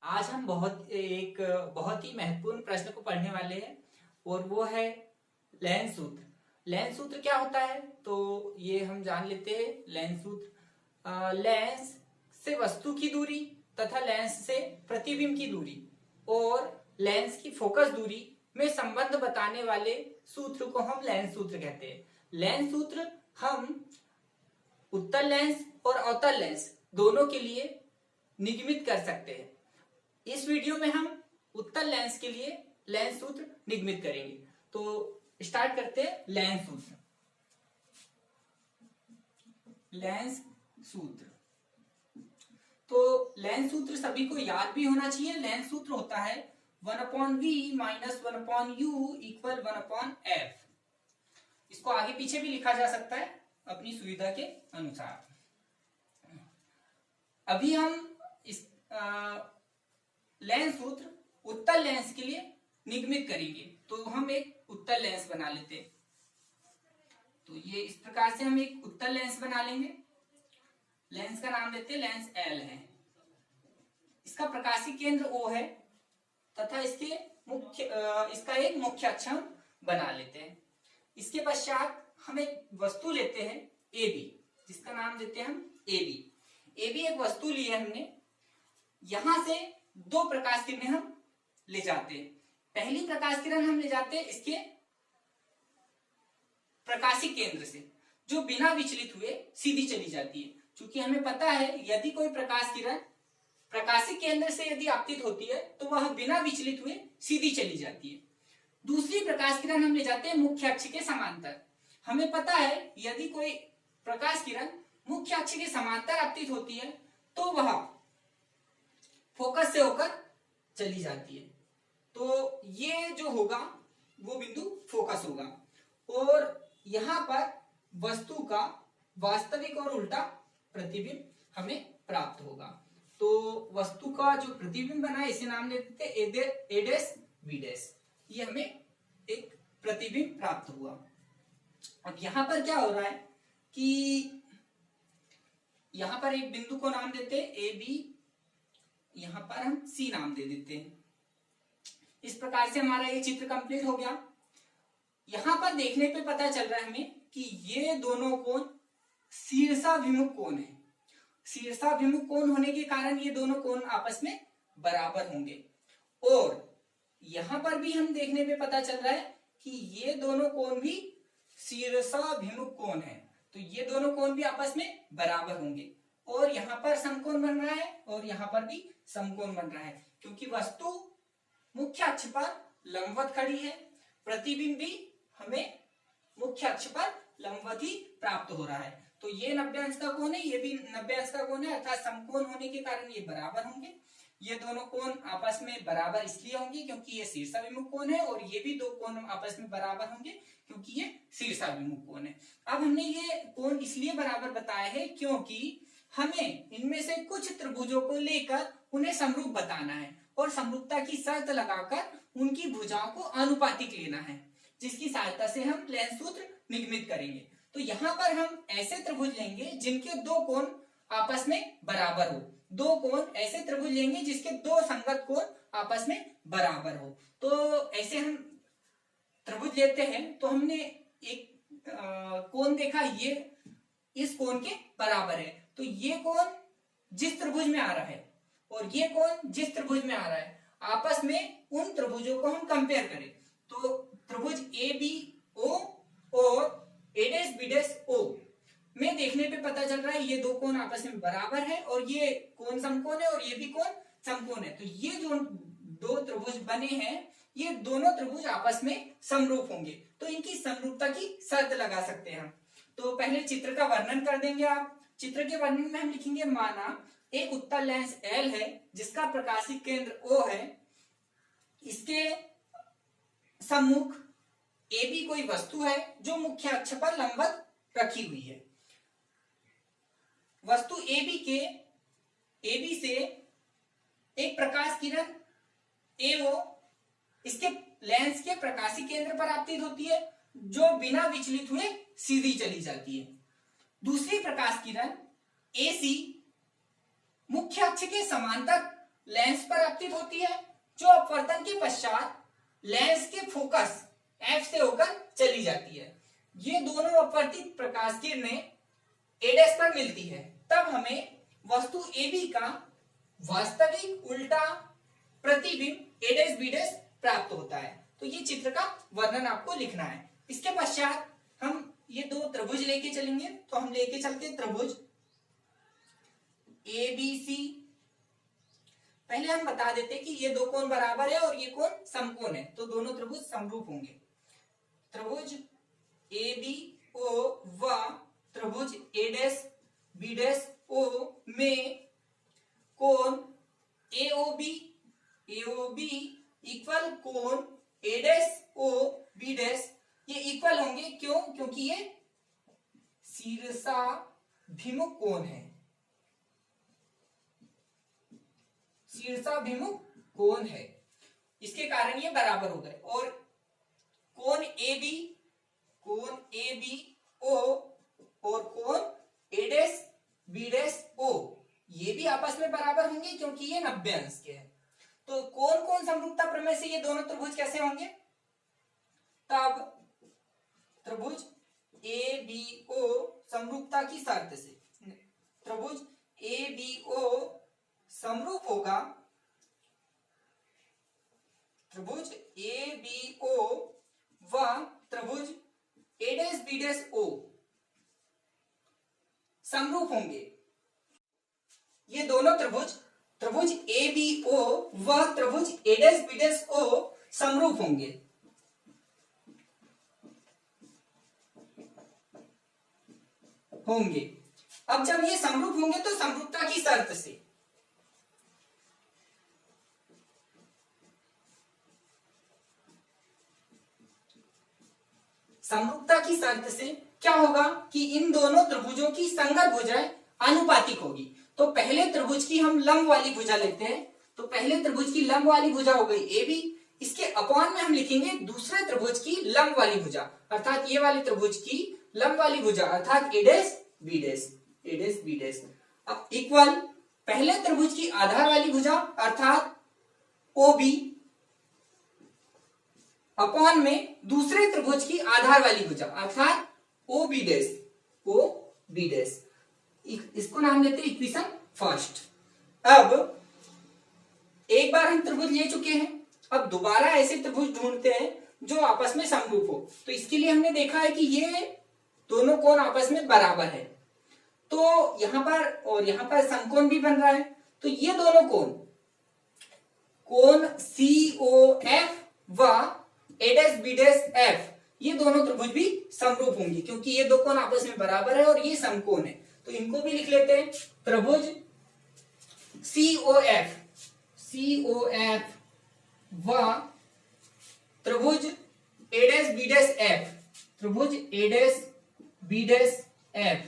आज हम बहुत ही महत्वपूर्ण प्रश्न को पढ़ने वाले हैं और वो है लेंस सूत्र। लेंस सूत्र क्या होता है तो ये हम जान लेते हैं। लेंस सूत्र लेंस से वस्तु की दूरी तथा लेंस से प्रतिबिंब की दूरी और लेंस की फोकस दूरी में संबंध बताने वाले सूत्र को हम लेंस सूत्र कहते हैं। लेंस सूत्र हम उत्तल लेंस और अवतल लेंस दोनों के लिए निगमित कर सकते हैं। इस वीडियो में हम उत्तल लेंस के लिए लेंस सूत्र निगमित करेंगे। तो स्टार्ट करते हैं लेंस सूत्र। लेंस सूत्र तो लेंस सूत्र सभी को याद भी होना चाहिए। लेंस सूत्र होता है 1/v minus 1/u equal 1/f। इसको आगे पीछे भी लिखा जा सकता है अपनी सुविधा के अनुसार। अभी हम इस लेंस सूत्र उत्तल लेंस के लिए निगमित करेंगे। तो हम एक उत्तल लेंस बना लेते हैं। तो ये इस प्रकार से हम एक उत्तल लेंस बना लेंगे। लेंस का नाम देते हैं लेंस L है। इसका प्रकाशीय केंद्र O है तथा इसका एक मुख्य अक्षम बना लेते हैं। इसके पश्चात हम एक वस्तु लेते हैं AB, जिसका नाम देते हैं हम AB। AB एक वस्तु ली है हमने। यहां से दो प्रकाश किरणें हम ले जाते हैं। पहली प्रकाश किरण हम ले जाते हैं इसके प्रकाशीय केंद्र से, जो बिना विचलित हुए सीधी चली जाती है। क्योंकि हमें पता है यदि कोई प्रकाश किरण प्रकाशीय केंद्र से यदि आपतित होती है तो वह बिना विचलित हुए सीधी चली जाती है। दूसरी प्रकाश किरण हम ले जाते हैं मुख्य अक्ष के समांतर। हमें पता है यदि कोई प्रकाश किरण मुख्य अक्ष के समांतर आपतित होती है तो वह फोकस से होकर चली जाती है। तो ये जो होगा वो बिंदु फोकस होगा और यहां पर वस्तु का वास्तविक और उल्टा प्रतिबिंब हमें प्राप्त होगा। तो वस्तु का जो प्रतिबिंब बना है इसे नाम लेते हैं A डैश B डैश। ये हमें एक प्रतिबिंब प्राप्त हुआ। अब यहां पर क्या हो रहा है कि यहां पर एक बिंदु को नाम देते हैं AB, यहां पर हम C नाम दे देते हैं। इस प्रकार से हमारा ये चित्र कंप्लीट हो गया। यहां पर देखने पे पता चल रहा है हमें कि ये दोनों कोण शीर्षाभिमुख कोण है। शीर्षाभिमुख कोण होने के कारण ये दोनों कोण आपस में बराबर होंगे। और यहां पर भी हम देखने पे पता चल रहा है कि ये दोनों कोण भी शीर्षाभिमुख कोण है। तो ये दोनों कोण भी आपस में बराबर होंगे और यहाँ पर समकोण बन रहा है और यहाँ पर भी समकोण बन रहा है, क्योंकि वस्तु मुख्य अक्ष पर लंबवत खड़ी है। प्रतिबिंब भी हमें मुख्य अक्ष पर लंबवत ही प्राप्त हो रहा है। तो ये 90 अंश का कोण है, ये भी 90 अंश का कोण है, अर्थात समकोण होने के कारण ये बराबर होंगे। ये दोनों कोण आपस में बराबर इसलिए होंगे क्योंकि ये शीर्षाभिमुख कोण है और ये भी दो कोण आपस में बराबर होंगे क्योंकि ये शीर्षाभिमुख कोण है। अब हमने ये कोण इसलिए बराबर बताया है क्योंकि हमें इनमें से कुछ त्रिभुजों को लेकर उन्हें समरूप बताना है और समरूपता की शर्त लगाकर उनकी भुजाओं को आनुपातिक लेना है, जिसकी सहायता से हम लेंस सूत्र निगमित करेंगे। तो यहाँ पर हम ऐसे त्रिभुज लेंगे जिनके दो कोण आपस में बराबर हो। दो कोण ऐसे त्रिभुज लेंगे जिसके दो संगत कोण आपस में बराबर हो। तो ऐसे हम त्रिभुज लेते हैं। तो हमने एक कोण देखा, ये इस कोण के बराबर है। तो ये कोण जिस त्रिभुज में आ रहा है और ये कोण जिस त्रिभुज में आ रहा है, आपस में उन त्रिभुजों को हम कंपेयर करें तो त्रिभुज ABO और A dash B dash O में देखने पे पता चल रहा है ये दो कोण आपस में बराबर है और ये कोण समकोण है और ये भी कोण समकोण है। तो ये जो दो त्रिभुज बने हैं ये दोनों त्रिभुज आपस में समरूप होंगे। तो इनकी समरूपता की शर्त लगा सकते हैं हम। तो पहले चित्र का वर्णन कर देंगे आप। चित्र के वर्णन में हम लिखेंगे, माना एक उत्तल लेंस L है जिसका प्रकाशीय केंद्र O है। इसके सम्मुख AB कोई वस्तु है जो मुख्य अक्ष पर लंबवत रखी हुई है। वस्तु AB से एक प्रकाश किरण AO इसके लेंस के प्रकाशीय केंद्र पर आपतित होती है, जो बिना विचलित हुए सीधी चली जाती है। दूसरी प्रकाश किरण AC मुख्य अक्ष के समांतर लेंस पर आपतित होती है, जो अपवर्तन के पश्चात लेंस के फोकस F से होकर चली जाती है। ये दोनों अपवर्तित प्रकाश किरणें A' पर मिलती है, तब हमें वस्तु AB का वास्तविक उल्टा प्रतिबिंब A', B' प्राप्त होता है। तो ये चित्र का वर्णन आपको लिखना है। इसके पश्चात हम ये दो त्रिभुज लेके चलेंगे, तो हम लेके चलते हैं त्रिभुज ABC। पहले हम बता देते हैं कि ये दो कोण बराबर है और ये कोण समकोण है, तो दोनों त्रिभुज समरूप होंगे। त्रिभुज ABO व त्रिभुज A'B'O में कोण AOB इक्वल कोण A'OB' ये इक्वल होंगे। क्यों? क्योंकि ये शीर्षाभिमुख कोण है, शीर्षाभिमुख कोण है, इसके कारण ये बराबर हो गए। और कोण ABO और कोण A'B'O ये भी आपस में बराबर होंगे, क्योंकि ये 90 अंश के हैं। तो कौन कौन समरूपता प्रमेय से ये दोनों त्रिभुज कैसे होंगे? तब त्रिभुज ABO समरूपता की शर्त से, त्रिभुज ABO समरूप होगा, त्रिभुज ABO व त्रिभुज A'B'O समरूप होंगे। ये दोनों त्रिभुज ABO व त्रिभुज A'B'O समरूप होंगे। अब जब ये समरूप होंगे तो समरूपता की शर्त से, समरूपता की शर्त से क्या होगा कि इन दोनों त्रिभुजों की संगत भुजाएं आनुपातिक होगी। तो पहले त्रिभुज की हम लंब वाली भुजा लेते हैं, तो पहले त्रिभुज की लंब वाली भुजा हो गई AB, इसके अपॉन में हम लिखेंगे दूसरे त्रिभुज की लंब वाली भुजा, अर्थात ये वाले त्रिभुज की लंब वाली भुजा अर्थात A'B'A'। अब इक्वल पहले त्रिभुज की आधार वाली भुजा अर्थात OB अपॉन में दूसरे त्रिभुज की आधार वाली भुजा अर्थात OB'। इसको नाम लेते हैं इक्वेशन फर्स्ट। अब एक बार हम त्रिभुज ले चुके हैं, अब दोबारा ऐसे त्रिभुज ढूंढते हैं जो आपस में समरूप हो। तो इसके लिए हमने देखा है कि ये दोनों कोण आपस में बराबर है, तो यहां पर और यहां पर समकोण भी बन रहा है। तो ये दोनों कोण COF व A'B'F ये दोनों त्रिभुज भी समरूप होंगे, क्योंकि ये दो कोण आपस में बराबर है और ये समकोण है। तो इनको भी लिख लेते हैं, त्रिभुज COF व त्रिभुज A'B'F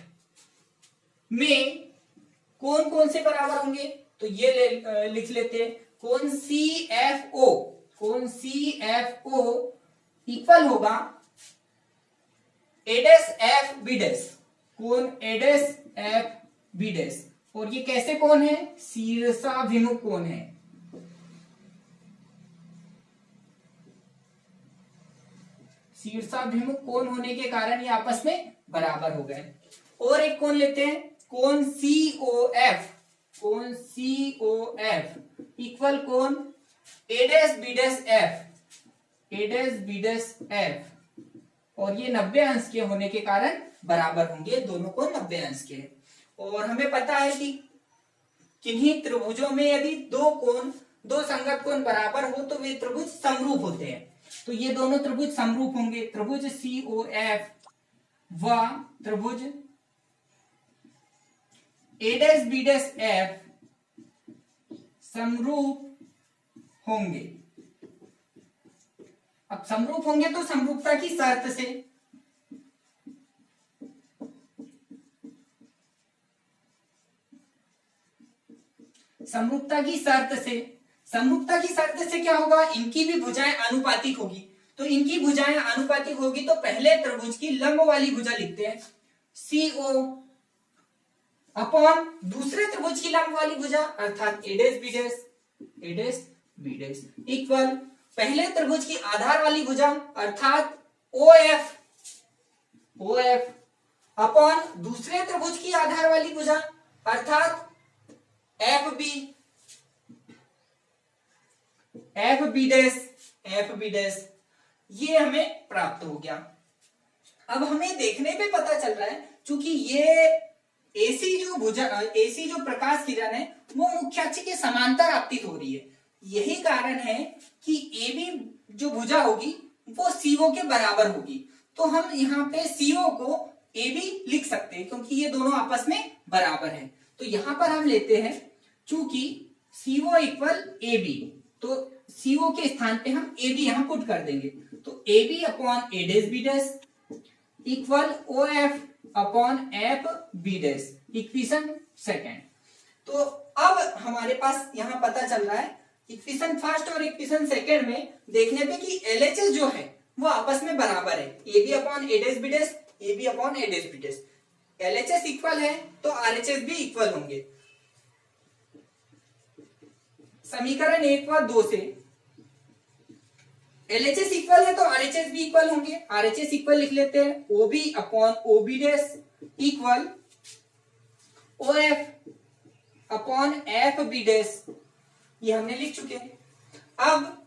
में कौन कौन से बराबर होंगे? तो ये लिख लेते हैं, कोण CFO इक्वल होगा A'F कोण A'F और ये कैसे कोण है? शीर्षाभिमुख कोण है। शीर्षाभिमुख कोण होने के कारण ये आपस में बराबर हो गए। और एक कोण लेते हैं, कोण COF इक्वल कोण A'B'F और ये 90 अंश के होने के कारण बराबर होंगे, दोनों कोण 90 अंश के हैं। और हमें पता है कि किन्हीं त्रिभुजों में यदि दो संगत कोण बराबर हो तो वे त्रिभुज समरूप होते हैं। तो ये दोनों त्रिभुज समरूप होंगे, त्रिभुज COF व त्रिभुज A'B'F समरूप होंगे। अब समरूप होंगे तो समरूपता की शर्त से, समरूपता की शर्त से क्या होगा? इनकी भी भुजाएं आनुपातिक होगी। तो इनकी भुजाएं आनुपातिक होगी तो पहले त्रिभुज की लंब वाली भुजा लिखते हैं CO अपॉन दूसरे त्रिभुज की लंब वाली भुजा अर्थात A'B' ए डैश बी डैश इक्वल पहले त्रिभुज की आधार वाली भुजा अर्थात ओ एफ अपॉन दूसरे त्रिभुज की आधार वाली भुजा अर्थात एफ बी डैश ये हमें प्राप्त हो गया। अब हमें देखने पे पता चल रहा है क्योंकि ये एसी जो प्रकाश किरण है वो मुख्य अक्ष के समांतर आपतित हो रही है। यही कारण है कि ए बी जो भुजा होगी वो सीओ के बराबर होगी। तो हम यहाँ पे सीओ को ए बी लिख सकते हैं क्योंकि ये दोनों आपस में बराबर है। तो यहां पर हम लेते हैं चूंकि सीओ इक्वल ए बी, तो सीओ के स्थान पे हम ए बी यहां पुट कर देंगे। तो A B upon A dash B dash equal O F upon F B dash equation second. तो अब हमारे पास यहां पता चल रहा है इक्वेशन फर्स्ट और इक्वेशन सेकेंड में देखने पे कि एलएचएस जो है वो आपस में बराबर है, A B upon A dash B dash A B upon A dash B dash. LHS equal है तो आरएचएस भी इक्वल होंगे। समीकरण 1 व 2 से एलएचएस इक्वल है तो आरएचएस भी इक्वल होंगे। आरएचएस इक्वल लिख लेते हैं ओबी अपॉन ओबी dash equal O F upon F B dash, ये हमने लिख चुके हैं। अब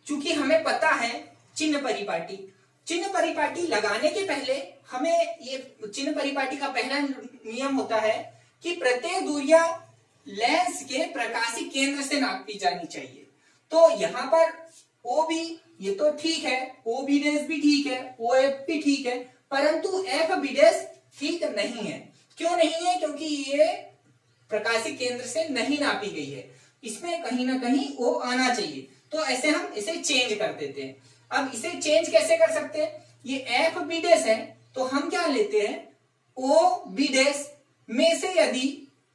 चूंकि हमें पता है चिन्ह परिपाटी लगाने के पहले हमें ये चिन्ह परिपाटी का पहला नियम होता है कि प्रत्येक दूरियां लेंस के प्रकाशी केंद्र से नापी जानी चाहिए। तो यहाँ पर ओ बी ये तो ठीक है, ओ बी डैश भी ठीक है, ओ एफ भी ठीक है, परंतु एफ बी डैश ठीक नहीं है। क्यों नहीं है? क्योंकि ये प्रकाशी केंद्र से नहीं नापी गई है, इसमें कहीं ना कहीं ओ आना चाहिए। तो ऐसे हम इसे चेंज कर देते हैं। अब इसे चेंज कैसे कर सकते हैं? ये एफ बी डैश है तो हम क्या लेते हैं ओ बी डैश में से यदि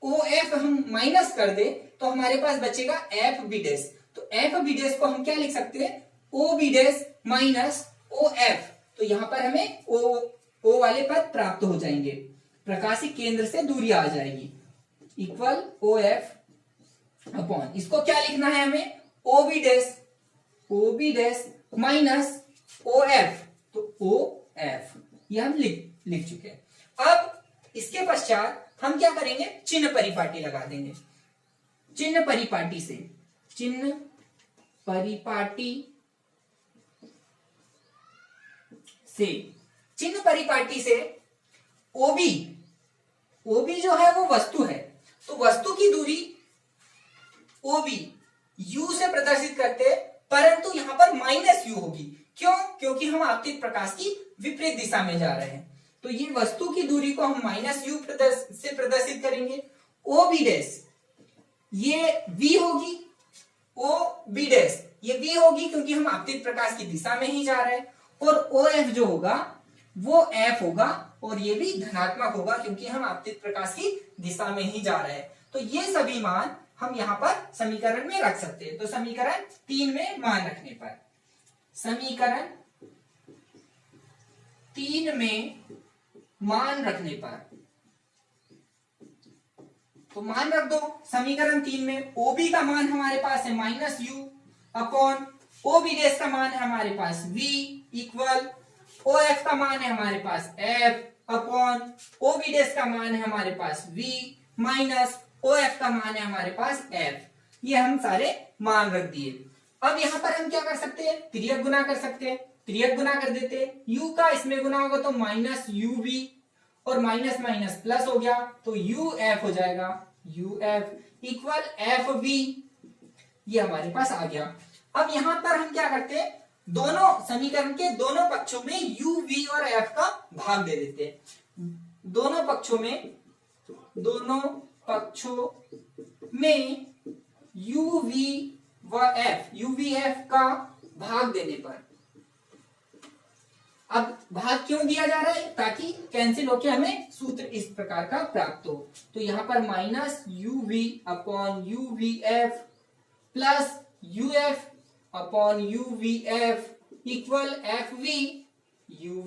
ओ एफ हम माइनस कर दे तो हमारे पास बचेगा एफ बी डैश। तो एफ बी डैश को हम क्या लिख सकते हैं O B dash minus O F. तो यहां पर हमें ओ वाले पद प्राप्त हो जाएंगे, प्रकाशी केंद्र से दूरी आ जाएगी इक्वल ओ एफ अपॉन इसको क्या लिखना है हमें O B dash minus O F. तो ओ एफ ये हम लिख चुके हैं। अब इसके पश्चात हम क्या करेंगे चिन्ह परिपाटी लगा देंगे। चिन्ह परिपाटी से ओबी जो है वो वस्तु है, तो वस्तु की दूरी ओबी यू से प्रदर्शित करते हैं, परंतु यहां पर माइनस यू होगी। क्यों? क्योंकि हम आपतित प्रकाश की विपरीत दिशा में जा रहे हैं। तो ये वस्तु की दूरी को हम माइनस यू से प्रदर्शित करेंगे। ओ बी डैश ये वी होगी, ओ बी डैश ये वी होगी क्योंकि हम आपतित प्रकाश की दिशा में ही जा रहे हैं। और ओ एफ जो होगा वो एफ होगा और ये भी धनात्मक होगा क्योंकि हम आपतित प्रकाश की दिशा में ही जा रहे हैं। तो ये सभी मान हम यहाँ पर समीकरण में रख सकते हैं। तो समीकरण 3 में मान रखने पर, समीकरण 3 में मान रखने पर, तो मान रख दो समीकरण 3 में ओबी का मान हमारे पास है माइनस यू अपॉन ओबी डैश का मान है हमारे पास v इक्वल ओ एफ का मान है हमारे पास f अपॉन ओबी डैश का मान है हमारे पास v माइनस ओ एफ का मान है हमारे पास f। ये हम सारे मान रख दिए। अब यहाँ पर हम क्या कर सकते हैं तिर्यक गुना कर सकते हैं। तिर्यक गुना कर देते हैं, u का इसमें गुना होगा तो माइनस यू वी और माइनस माइनस प्लस हो गया तो यू एफ हो जाएगा, U F equal F V, ये हमारे पास आ गया। अब यहां पर हम क्या करते हैं दोनों समीकरण के दोनों पक्षों में यू वी और एफ का भाग दे देते हैं। दोनों पक्षों में यू वी एफ का भाग देने पर, अब भाग क्यों दिया जा रहा है ताकि कैंसिल होके हमें सूत्र इस प्रकार का प्राप्त हो। तो यहां पर minus U V upon U V F plus U F upon U V F equal F V U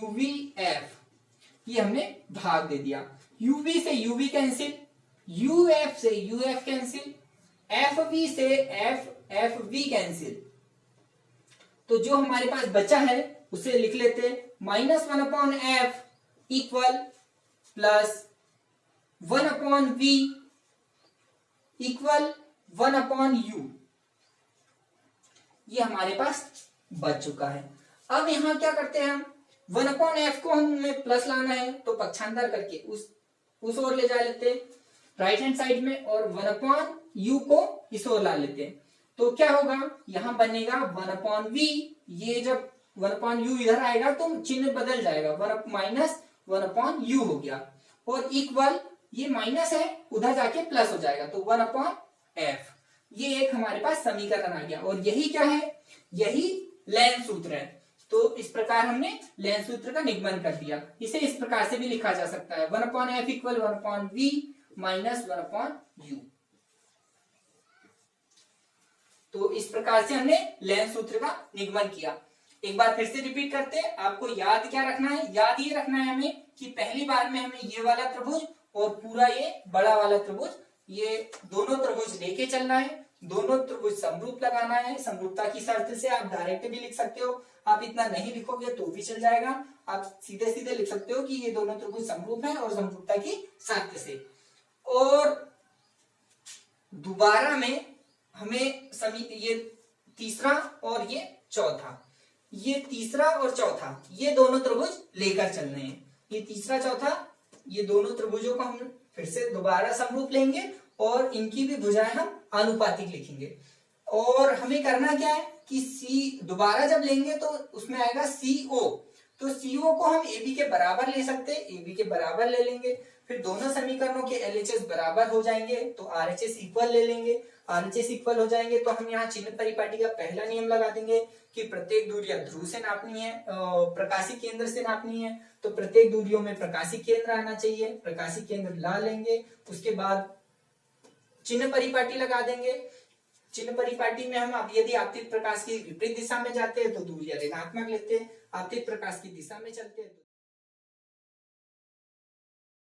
V F, ये हमने भाग दे दिया। यूवी से यूवी कैंसिल, यूएफ से यूएफ कैंसिल एफ वी से एफ वी कैंसिल, तो जो हमारे पास बचा है उसे लिख लेते -1/f equal +1/v equal 1/u। ये हमारे पास बच चुका है। अब यहां क्या करते हैं हम, 1/f को हमें प्लस लाना है तो पक्षांतर करके उस ओर ले जा लेते हैं राइट हैंड साइड में, और 1/u को इस ओर ला लेते हैं। तो क्या होगा, यहां बनेगा 1/v। ये जब 1/u इधर आएगा तो चिन्ह बदल जाएगा, -1/u हो गया, और इक्वल ये माइनस है उधर जाके प्लस हो जाएगा तो 1/f। ये एक हमारे पास समीकरण आ गया, और यही क्या है, यही लेंस सूत्र है। तो इस प्रकार हमने लेंस सूत्र का निगमन कर दिया। इसे इस प्रकार से भी लिखा जा सकता है 1/f equal 1/v minus 1/u। तो इस प्रकार से हमने लेंस सूत्र का निगमन किया। एक बार फिर से रिपीट करते हैं। आपको याद क्या रखना है, याद ये रखना है हमें कि पहली बार में हमें ये वाला त्रिभुज और पूरा ये बड़ा वाला त्रिभुज, ये दोनों त्रिभुज लेके चलना है, दोनों त्रिभुज समरूप लगाना है। समरूपता की शर्त से आप डायरेक्ट भी लिख सकते हो, आप इतना नहीं लिखोगे तो भी चल जाएगा। आप सीधे सीधे लिख सकते हो कि ये दोनों त्रिभुज समरूप हैं और समरूपता की शर्त से। और दोबारा में हमें ये तीसरा और ये चौथा, ये तीसरा और चौथा ये दोनों त्रिभुज लेकर चलने हैं। ये तीसरा चौथा ये दोनों त्रिभुजों को हम फिर से दोबारा समरूप लेंगे और इनकी भी भुजाएं हम आनुपातिक लिखेंगे। और हमें करना क्या है कि सी दोबारा जब लेंगे तो उसमें आएगा CO, तो CO को हम AB के बराबर ले सकते हैं, AB के बराबर ले लेंगे। फिर दोनों समीकरणों के LHS बराबर हो जाएंगे तो RHS इक्वल ले लेंगे। RHS इक्वल हो जाएंगे तो हम यहाँ चिन्ह परिपाटी का पहला नियम लगा देंगे कि प्रत्येक दूरियां ध्रुव से नापनी है, प्रकाशी केंद्र से नापनी है, तो प्रत्येक दूरियों में प्रकाशी केंद्र आना चाहिए। प्रकाशी केंद्र ला लेंगे, उसके बाद चिन्ह परिपाटी लगा देंगे। चिन्ह परिपाटी में हम अब यदि आपतित प्रकाश की विपरीत दिशा में जाते हैं तो दूरियां ऋणात्मक लेते हैं, आपतित प्रकाश की दिशा में चलते हैं